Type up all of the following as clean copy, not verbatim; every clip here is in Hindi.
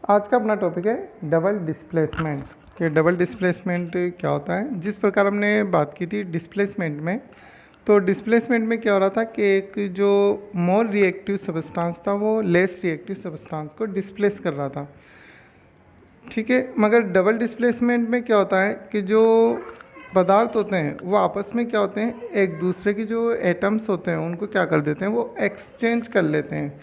आज का अपना टॉपिक है डबल डिस्प्लेसमेंट। कि डबल डिस्प्लेसमेंट क्या होता है। जिस प्रकार हमने बात की थी डिस्प्लेसमेंट में, तो डिस्प्लेसमेंट में क्या हो रहा था कि एक जो मोर रिएक्टिव सब्सटेंस था वो लेस रिएक्टिव सब्सटेंस को डिस्प्लेस कर रहा था। ठीक है, मगर डबल डिस्प्लेसमेंट में क्या होता है कि जो पदार्थ होते हैं वो आपस में क्या होते हैं, एक दूसरे की जो एटम्स होते हैं उनको क्या कर देते हैं, वो एक्सचेंज कर लेते हैं।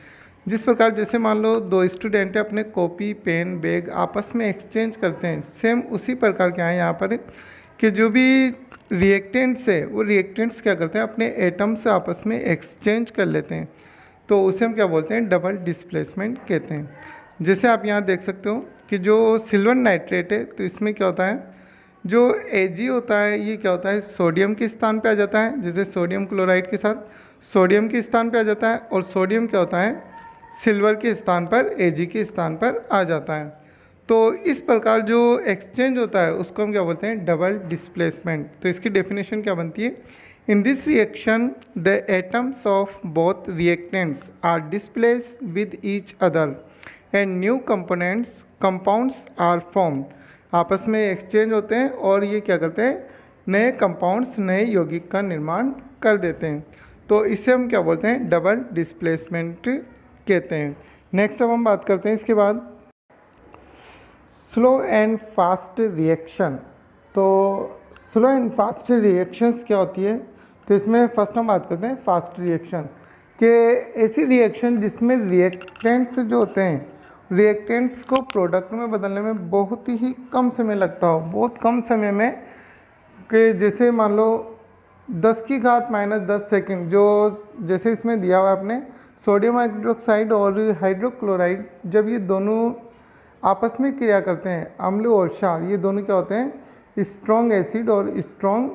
जिस प्रकार जैसे मान लो दो स्टूडेंट है, अपने कॉपी पेन बैग आपस में एक्सचेंज करते हैं, सेम उसी प्रकार क्या है यहाँ पर कि जो भी रिएक्टेंट्स है वो रिएक्टेंट्स क्या करते हैं, अपने एटम्स से आपस में एक्सचेंज कर लेते हैं। तो उसे हम क्या बोलते हैं, डबल डिस्प्लेसमेंट कहते हैं। जैसे आप यहाँ देख सकते हो कि जो सिल्वर नाइट्रेट है, तो इसमें क्या होता है, जो Ag होता है ये क्या होता है, सोडियम के स्थान पे आ जाता है। जैसे सोडियम क्लोराइड के साथ सोडियम के स्थान पे आ जाता है, और सोडियम क्या होता है, सिल्वर के स्थान पर Ag के स्थान पर आ जाता है। तो इस प्रकार जो एक्सचेंज होता है उसको हम क्या बोलते हैं, डबल डिस्प्लेसमेंट। तो इसकी डेफिनेशन क्या बनती है, in this reaction the atoms of both reactants are displace with each other and new compounds are formed. आपस में एक्सचेंज होते हैं और ये क्या करते हैं, नए कंपाउंड्स नए यौगिक का निर्माण कर देते हैं। तो इससे हम क्या बोलते हैं, डबल डिस्प्लेसमेंट कहते हैं। नेक्स्ट अब हम बात करते हैं इसके बाद स्लो एंड फास्ट रिएक्शन। तो स्लो एंड फास्ट रिएक्शंस क्या होती है, तो इसमें फर्स्ट हम बात करते हैं फास्ट रिएक्शन के ऐसी रिएक्शन जिसमें रिएक्टेंट्स जो होते हैं, रिएक्टेंट्स को प्रोडक्ट में बदलने में बहुत ही कम समय लगता हो, बहुत कम समय में, कि जैसे मान लो 10⁻⁻10 सेकंड, जो जैसे इसमें दिया हुआ है अपने सोडियम हाइड्रोक्साइड और हाइड्रोक्लोराइड, जब ये दोनों आपस में क्रिया करते हैं, अम्ल और क्षार, ये दोनों क्या होते हैं, स्ट्रॉन्ग एसिड और स्ट्रॉन्ग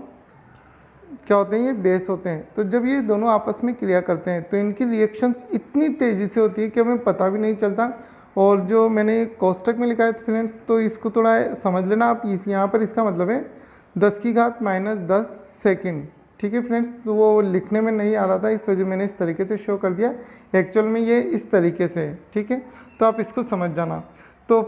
क्या होते हैं, ये बेस होते हैं। तो जब ये दोनों आपस में क्रिया करते हैं तो इनकी रिएक्शंस इतनी तेज़ी से होती है कि हमें पता भी नहीं चलता। और जो मैंने कोष्टक में लिखा है फ्रेंड्स, तो इसको थोड़ा समझ लेना आप। इस यहाँ पर इसका मतलब है 10⁻⁻10 सेकेंड। ठीक है फ्रेंड्स, तो वो लिखने में नहीं आ रहा था, इस वजह मैंने इस तरीके से शो कर दिया। एक्चुअल में ये इस तरीके से है, ठीक है, तो आप इसको समझ जाना। तो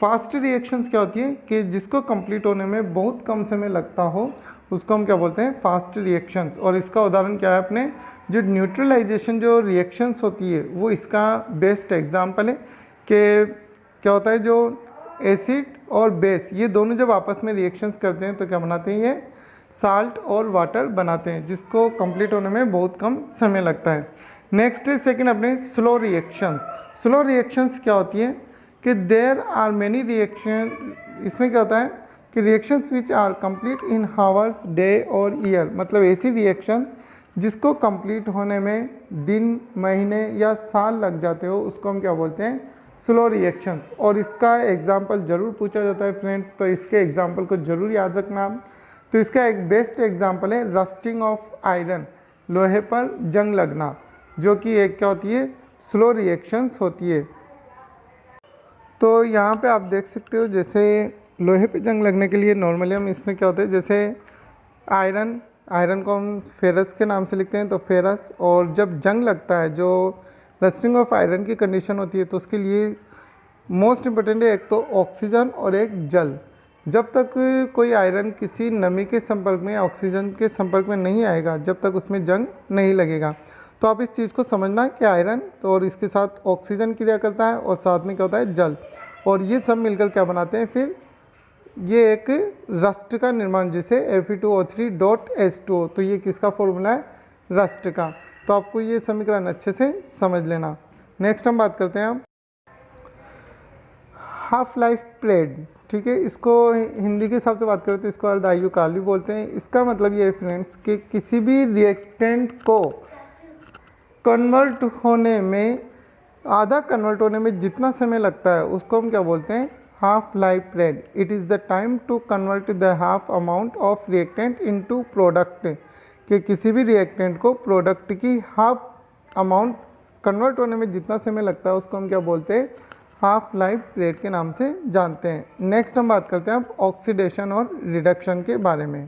फास्ट रिएक्शंस क्या होती है कि जिसको कंप्लीट होने में बहुत कम समय लगता हो, उसको हम क्या बोलते हैं, फास्ट रिएक्शंस। और इसका उदाहरण क्या है, अपने जो न्यूट्रलाइजेशन जो रिएक्शंस होती है वो इसका बेस्ट एग्जाम्पल है कि क्या होता है, जो एसिड और बेस ये दोनों जब आपस में रिएक्शंस करते हैं तो क्या बनाते हैं, ये साल्ट और वाटर बनाते हैं, जिसको कंप्लीट होने में बहुत कम समय लगता है। नेक्स्ट है सेकंड अपने स्लो रिएक्शंस। स्लो रिएक्शंस क्या होती है कि देयर आर मेनी रिएक्शन, इसमें क्या होता है कि reactions which are complete in hours day और ईयर, मतलब ऐसी रिएक्शंस जिसको कंप्लीट होने में दिन महीने या साल लग जाते हो, उसको हम क्या बोलते हैं, स्लो रिएक्शंस। और इसका एग्जाम्पल जरूर पूछा जाता है फ्रेंड्स, तो इसके एग्जाम्पल को जरूर याद रखना। तो इसका एक बेस्ट एग्जाम्पल है रस्टिंग ऑफ आयरन, लोहे पर जंग लगना, जो कि एक क्या होती है, स्लो रिएक्शंस होती है। तो यहाँ पे आप देख सकते हो, जैसे लोहे पे जंग लगने के लिए नॉर्मली हम इसमें क्या होता है, जैसे आयरन को हम फेरस के नाम से लिखते हैं, तो फेरस, और जब जंग लगता है, जो रस्टिंग ऑफ आयरन की कंडीशन होती है, तो उसके लिए मोस्ट इम्पोर्टेंट है एक तो ऑक्सीजन और एक जल। जब तक कोई आयरन किसी नमी के संपर्क में या ऑक्सीजन के संपर्क में नहीं आएगा, जब तक उसमें जंग नहीं लगेगा। तो आप इस चीज़ को समझना कि आयरन तो और इसके साथ ऑक्सीजन क्रिया करता है, और साथ में क्या होता है, जल, और ये सब मिलकर क्या बनाते हैं, फिर ये एक रस्ट का निर्माण, जिसे Fe2O3.H2O, तो ये किसका फॉर्मूला है, रस्ट का। तो आपको ये समीकरण अच्छे से समझ लेना। नेक्स्ट हम बात करते हैं अब हाफ लाइफ पीरियड। ठीक है, इसको हिंदी के हिसाब से बात करें तो इसको अर्धायु काल भी बोलते हैं। इसका मतलब ये है फ्रेंड्स कि किसी भी रिएक्टेंट को कन्वर्ट होने में, आधा कन्वर्ट होने में जितना समय लगता है उसको हम क्या बोलते हैं, half life period. It is the time to convert the half amount of reactant into product, कि किसी भी रिएक्टेंट को प्रोडक्ट की हाफ अमाउंट कन्वर्ट होने में जितना समय लगता है उसको हम क्या बोलते हैं, हाफ लाइफ पीरियड के नाम से जानते हैं। नेक्स्ट हम बात करते हैं अब ऑक्सीडेशन और रिडक्शन के बारे में।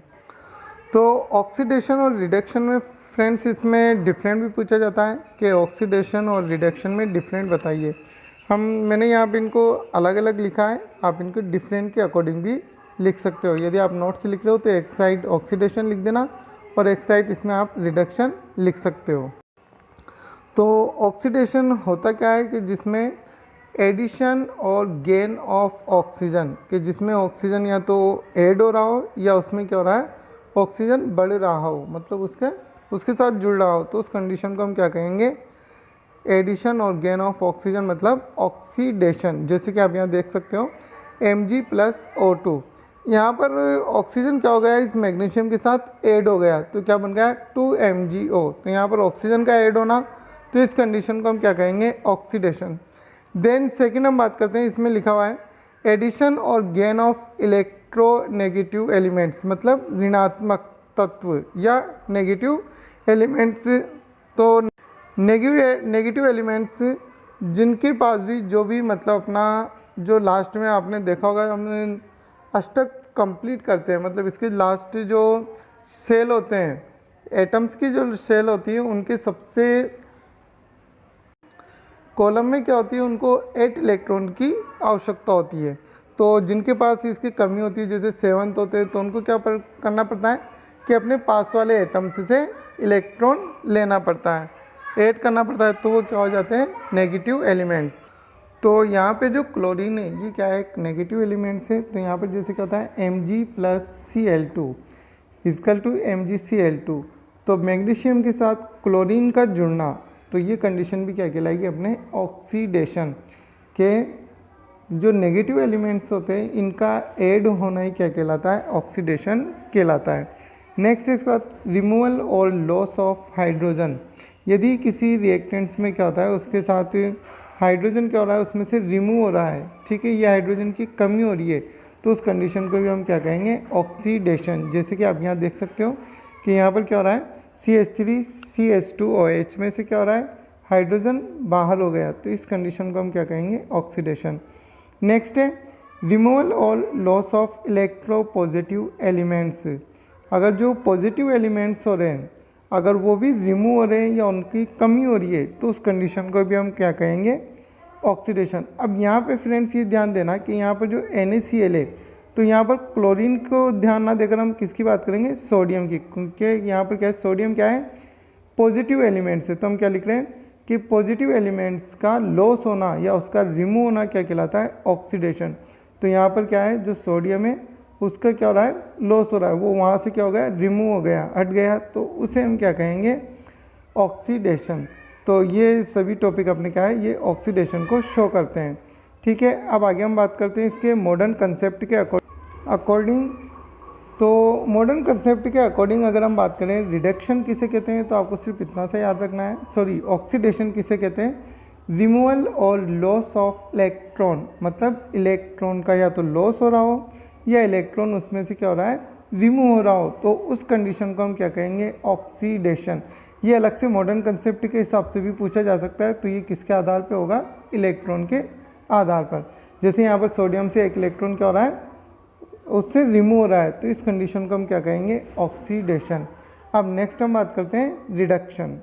तो ऑक्सीडेशन और रिडक्शन में फ्रेंड्स इसमें डिफरेंट भी पूछा जाता है कि ऑक्सीडेशन और रिडक्शन में डिफरेंट बताइए। मैंने यहाँ पे इनको अलग अलग लिखा है, आप इनको डिफरेंट के अकॉर्डिंग भी लिख सकते हो। यदि आप नोट्स लिख रहे हो तो एक साइड ऑक्सीडेशन लिख देना और एक साइड इसमें आप रिडक्शन लिख सकते हो। तो ऑक्सीडेशन होता क्या है कि जिसमें एडिशन और गेन ऑफ ऑक्सीजन, कि जिसमें ऑक्सीजन या तो ऐड हो रहा हो या उसमें क्या हो रहा है, ऑक्सीजन बढ़ रहा हो, मतलब उसके साथ जुड़ रहा हो, तो उस कंडीशन को हम क्या कहेंगे, एडिशन और गेन ऑफ ऑक्सीजन, मतलब ऑक्सीडेशन। जैसे कि आप यहाँ देख सकते हो Mg+O2, यहाँ पर ऑक्सीजन क्या हो गया, इस मैग्नीशियम के साथ ऐड हो गया तो क्या बन गया 2MgO। तो यहाँ पर ऑक्सीजन का ऐड होना, तो इस कंडीशन को हम क्या कहेंगे, ऑक्सीडेशन। देन सेकेंड हम बात करते हैं, इसमें लिखा हुआ है एडिशन और गेन ऑफ इलेक्ट्रोनेगेटिव एलिमेंट्स, मतलब ऋणात्मक तत्व या नेगेटिव एलिमेंट्स। तो नेगेटिव एलिमेंट्स जिनके पास भी जो भी मतलब अपना जो लास्ट में आपने देखा होगा, हमने अष्टक कंप्लीट करते हैं, मतलब इसके लास्ट जो सेल होते हैं, एटम्स की जो सेल होती है, उनके सबसे कॉलम में क्या होती है, उनको 8 इलेक्ट्रॉन की आवश्यकता होती है। तो जिनके पास इसकी कमी होती है, जैसे 7th होते हैं, तो उनको क्या करना पड़ता है कि अपने पास वाले एटम्स से इलेक्ट्रॉन लेना पड़ता है, ऐड करना पड़ता है, तो वो क्या हो जाते हैं, नेगेटिव एलिमेंट्स। तो यहाँ पे जो क्लोरीन है ये क्या है, एक नेगेटिव एलिमेंट्स है। तो यहाँ पर जैसे क्या होता है Mg+Cl2 इजकल टू MgCl2। तो मैग्नीशियम के साथ क्लोरीन का जुड़ना, तो ये कंडीशन भी क्या कहलाएगी, अपने ऑक्सीडेशन के जो नेगेटिव एलिमेंट्स होते हैं इनका ऐड होना ही क्या कहलाता है, ऑक्सीडेशन कहलाता है। नेक्स्ट इसके बाद रिमूवल और लॉस ऑफ हाइड्रोजन। यदि किसी रिएक्टेंट्स में क्या होता है, उसके साथ हाइड्रोजन क्या हो रहा है, उसमें से रिमूव हो रहा है, ठीक है, ये हाइड्रोजन की कमी हो रही है, तो उस कंडीशन को भी हम क्या कहेंगे, ऑक्सीडेशन। जैसे कि आप यहाँ देख सकते हो कि यहाँ पर क्या हो रहा है, CH3CH2OH में से क्या हो रहा है, हाइड्रोजन बाहर हो गया, तो इस कंडीशन को हम क्या कहेंगे, ऑक्सीडेशन। नेक्स्ट है रिमूवल और लॉस ऑफ इलेक्ट्रोपॉजिटिव एलिमेंट्स। अगर जो पॉजिटिव एलिमेंट्स हो रहे हैं, अगर वो भी रिमूव हो रहे हैं या उनकी कमी हो रही है, तो उस कंडीशन को भी हम क्या कहेंगे, ऑक्सीडेशन। अब यहाँ पे फ्रेंड्स ये ध्यान देना कि यहाँ पर जो NaCl है, तो यहाँ पर क्लोरीन को ध्यान ना देकर हम किसकी बात करेंगे, सोडियम की, क्योंकि यहाँ पर क्या है, सोडियम क्या है, पॉजिटिव एलिमेंट्स है। तो हम क्या लिख रहे हैं कि पॉजिटिव एलिमेंट्स का लॉस होना या उसका रिमूव होना क्या कहलाता है, ऑक्सीडेशन। तो यहाँ पर क्या है, जो सोडियम है उसका क्या हो रहा है, लॉस हो रहा है, वो वहाँ से क्या हो गया, रिमूव हो गया, हट गया, तो उसे हम क्या कहेंगे, ऑक्सीडेशन। तो ये सभी टॉपिक अपने क्या है, ये ऑक्सीडेशन को शो करते हैं। ठीक है, अब आगे हम बात करते हैं इसके मॉडर्न कंसेप्ट के अकॉर्डिंग। तो मॉडर्न कंसेप्ट के अकॉर्डिंग अगर हम बात करें, रिडक्शन किसे कहते हैं, तो आपको सिर्फ इतना सा याद रखना है, सॉरी, ऑक्सीडेशन किसे कहते हैं, रिमूवल और लॉस ऑफ इलेक्ट्रॉन, मतलब इलेक्ट्रॉन का या तो लॉस हो रहा हो या इलेक्ट्रॉन उसमें से क्या हो रहा है, रिमूव हो रहा हो, तो उस कंडीशन को हम क्या कहेंगे, ऑक्सीडेशन। ये अलग से मॉडर्न कंसेप्ट के हिसाब से भी पूछा जा सकता है, तो ये किसके आधार पे होगा, इलेक्ट्रॉन के आधार पर। जैसे यहाँ पर सोडियम से एक इलेक्ट्रॉन क्या हो रहा है, उससे रिमूव हो रहा है, तो इस कंडीशन को हम क्या कहेंगे, ऑक्सीडेशन। अब नेक्स्ट हम बात करते हैं रिडक्शन।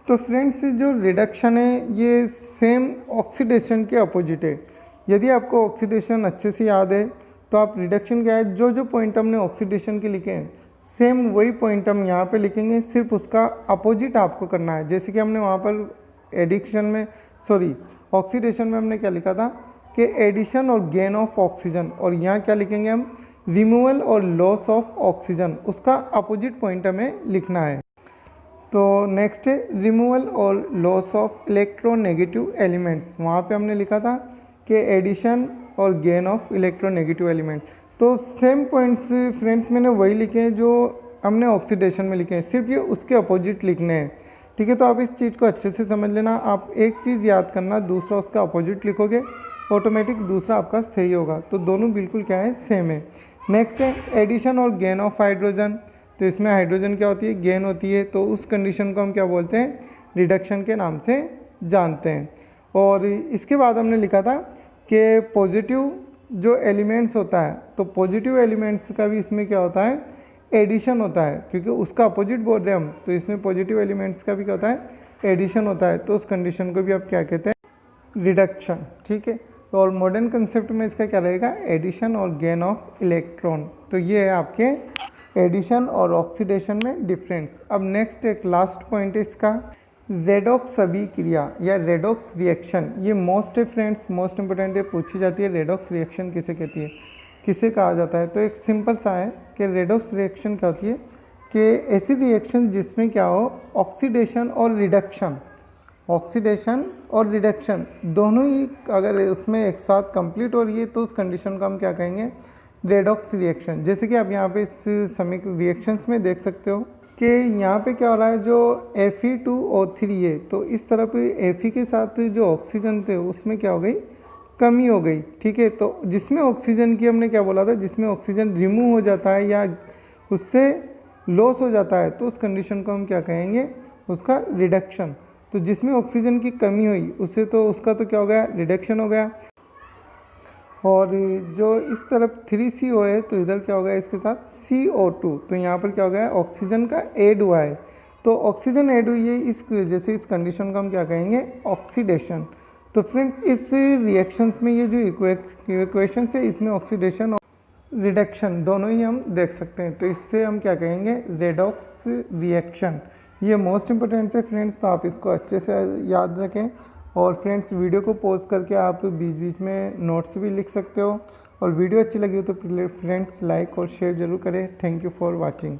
तो फ्रेंड्स जो रिडक्शन है ये सेम ऑक्सीडेशन के अपोजिट है। यदि आपको ऑक्सीडेशन अच्छे से याद है तो आप रिडक्शन क्या है, जो जो पॉइंट हमने ऑक्सीडेशन के लिखे हैं सेम वही पॉइंट हम यहाँ पे लिखेंगे, सिर्फ उसका अपोजिट आपको करना है। जैसे कि हमने वहाँ पर एडिक्शन में, सॉरी, ऑक्सीडेशन में हमने क्या लिखा था कि एडिशन और गेन ऑफ ऑक्सीजन, और यहाँ क्या लिखेंगे हम, रिमूवल और लॉस ऑफ ऑक्सीजन, उसका अपोजिट पॉइंट हमें लिखना है। तो नेक्स्ट है रिमूवल और लॉस ऑफ इलेक्ट्रोनेगेटिव एलिमेंट्स, वहाँ पे हमने लिखा था कि एडिशन और गेन ऑफ इलेक्ट्रोनेगेटिव एलिमेंट। तो सेम पॉइंट्स फ्रेंड्स मैंने वही लिखे हैं जो हमने ऑक्सीडेशन में लिखे हैं, सिर्फ ये उसके अपोजिट लिखने हैं। ठीक है, तो आप इस चीज़ को अच्छे से समझ लेना। आप एक चीज़ याद करना, दूसरा उसका अपोजिट लिखोगे, ऑटोमेटिक दूसरा आपका सही होगा। तो दोनों बिल्कुल क्या है, सेम है। नेक्स्ट है एडिशन और गेन ऑफ हाइड्रोजन। तो इसमें हाइड्रोजन क्या होती है, गेन होती है, तो उस कंडीशन को हम क्या बोलते हैं, रिडक्शन के नाम से जानते हैं। और इसके बाद हमने लिखा था कि पॉजिटिव जो एलिमेंट्स होता है, तो पॉजिटिव एलिमेंट्स का भी इसमें क्या होता है, एडिशन होता है, क्योंकि उसका अपोजिट बोल रहे हैं हम, तो इसमें पॉजिटिव एलिमेंट्स का भी क्या होता है, एडिशन होता है। तो उस कंडीशन को भी आप क्या कहते हैं, रिडक्शन, ठीक है। तो और मॉडर्न कंसेप्ट में इसका क्या रहेगा, एडिशन और गेन ऑफ इलेक्ट्रॉन। तो ये है आपके एडिशन और ऑक्सीडेशन में डिफरेंस। अब नेक्स्ट एक लास्ट पॉइंट है इसका, रेडॉक्स अभिक्रिया या रेडॉक्स रिएक्शन। ये मोस्ट है फ्रेंड्स, मोस्ट इंपॉर्टेंट है, पूछी जाती है रेडॉक्स रिएक्शन किसे कहती है, किसे कहा जाता है। तो एक सिंपल सा है कि रेडॉक्स रिएक्शन क्या होती है कि ऐसी रिएक्शन जिसमें क्या हो, ऑक्सीडेशन और रिडक्शन, ऑक्सीडेशन और रिडक्शन दोनों ही अगर उसमें एक साथ कंप्लीट हो रही है तो उस कंडीशन को हम क्या कहेंगे, रेडॉक्स रिएक्शन। जैसे कि आप यहाँ पे इस समीकरण रिएक्शंस में देख सकते हो कि यहाँ पे क्या हो रहा है, जो Fe2O3 है तो इस तरफ Fe के साथ जो ऑक्सीजन थे उसमें क्या हो गई, कमी हो गई, ठीक है। तो जिसमें ऑक्सीजन की हमने क्या बोला था, जिसमें ऑक्सीजन रिमूव हो जाता है या उससे लॉस हो जाता है तो उस कंडीशन को हम क्या कहेंगे, उसका रिडक्शन। तो जिसमें ऑक्सीजन की कमी हुई उससे तो उसका तो क्या हो गया, रिडक्शन हो गया। और जो इस तरफ 3CO है तो इधर क्या हो गया, इसके साथ CO2, तो यहाँ पर क्या हो गया, ऑक्सीजन का ऐड हुआ है। तो ऑक्सीजन ऐड हुई है, इस वजह से इस कंडीशन को हम क्या कहेंगे, ऑक्सीडेशन। तो फ्रेंड्स इस रिएक्शंस में ये जो इक्वेशंस है इसमें ऑक्सीडेशन और रिडक्शन दोनों ही हम देख सकते हैं। तो इससे हम क्या कहेंगे, रेडॉक्स रिएक्शन। ये मोस्ट इंपॉर्टेंट है फ्रेंड्स, तो आप इसको अच्छे से याद रखें। और फ्रेंड्स वीडियो को पॉज करके आप बीच बीच में नोट्स भी लिख सकते हो। और वीडियो अच्छी लगी हो तो फ्रेंड्स लाइक और शेयर ज़रूर करें। Thank you for watching.